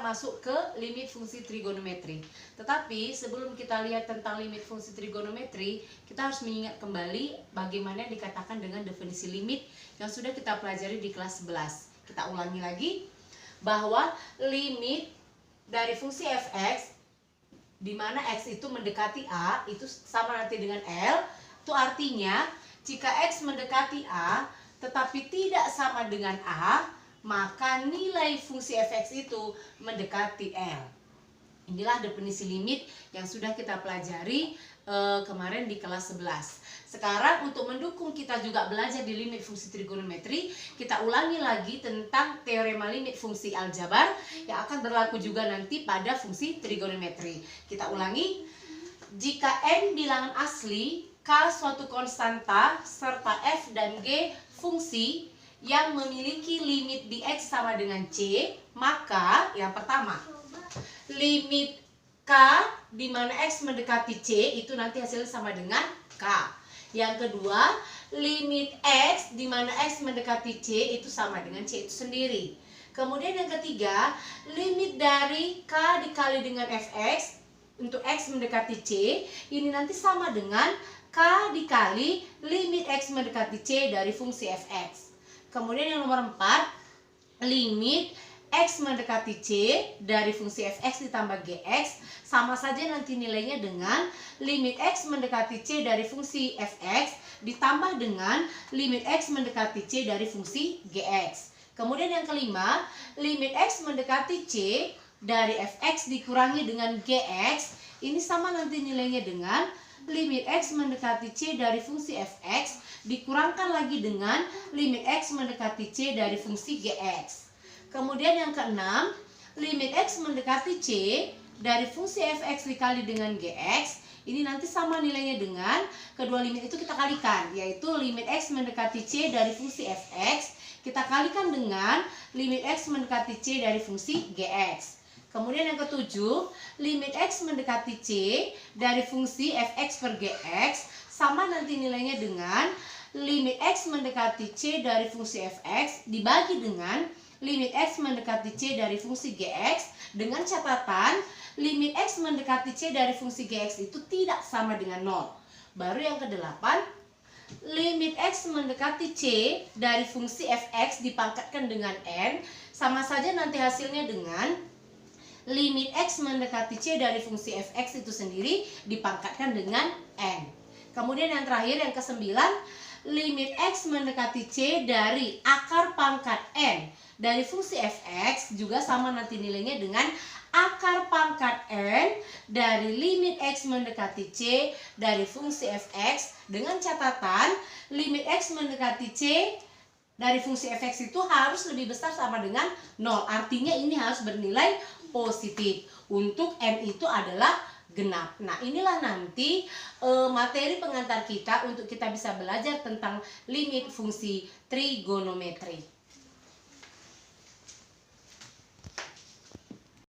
masuk ke limit fungsi trigonometri. Tetapi sebelum kita lihat tentang limit fungsi trigonometri, kita harus mengingat kembali bagaimana dikatakan dengan definisi limit yang sudah kita pelajari di kelas 11. Kita ulangi lagi bahwa limit dari fungsi fx di mana x itu mendekati a itu sama nanti dengan L. Itu artinya jika x mendekati a tetapi tidak sama dengan a, maka nilai fungsi fx itu mendekati L. Inilah definisi limit yang sudah kita pelajari kemarin di kelas 11. Sekarang untuk mendukung kita juga belajar di limit fungsi trigonometri, kita ulangi lagi tentang teorema limit fungsi aljabar yang akan berlaku juga nanti pada fungsi trigonometri. Kita ulangi, jika n bilangan asli, k suatu konstanta, serta f dan g fungsi yang memiliki limit di x sama dengan c, maka yang pertama, limit k di mana x mendekati c itu nanti hasilnya sama dengan k. Yang kedua, limit x di mana x mendekati c itu sama dengan c itu sendiri. Kemudian yang ketiga, limit dari k dikali dengan fx untuk x mendekati c ini nanti sama dengan k dikali limit x mendekati c dari fungsi fx. Kemudian yang nomor 4, limit x mendekati c dari fungsi fx ditambah gx sama saja nanti nilainya dengan limit x mendekati c dari fungsi fx ditambah dengan limit x mendekati c dari fungsi gx. Kemudian yang kelima, limit x mendekati c dari fx dikurangi dengan gx ini sama nanti nilainya dengan limit x mendekati c dari fungsi fx dikurangkan lagi dengan limit x mendekati c dari fungsi gx. Kemudian yang keenam, limit x mendekati c dari fungsi fx dikali dengan gx ini nanti sama nilainya dengan kedua limit itu kita kalikan, yaitu limit x mendekati c dari fungsi fx kita kalikan dengan limit x mendekati c dari fungsi gx. Kemudian yang ketujuh, limit x mendekati c dari fungsi fx per gx sama nanti nilainya dengan limit x mendekati c dari fungsi fx dibagi dengan limit x mendekati c dari fungsi gx dengan catatan limit x mendekati c dari fungsi gx itu tidak sama dengan 0. Baru yang kedelapan, limit x mendekati c dari fungsi fx dipangkatkan dengan n sama saja nanti hasilnya dengan limit x mendekati c dari fungsi fx itu sendiri dipangkatkan dengan n. Kemudian yang terakhir yang kesembilan, limit x mendekati c dari akar pangkat n dari fungsi fx juga sama nanti nilainya dengan akar pangkat n dari limit x mendekati c dari fungsi fx dengan catatan limit x mendekati c dari fungsi fx itu harus lebih besar sama dengan 0. Artinya ini harus bernilai positif. Untuk n itu adalah genap. Nah, inilah nanti materi pengantar kita untuk kita bisa belajar tentang limit fungsi trigonometri.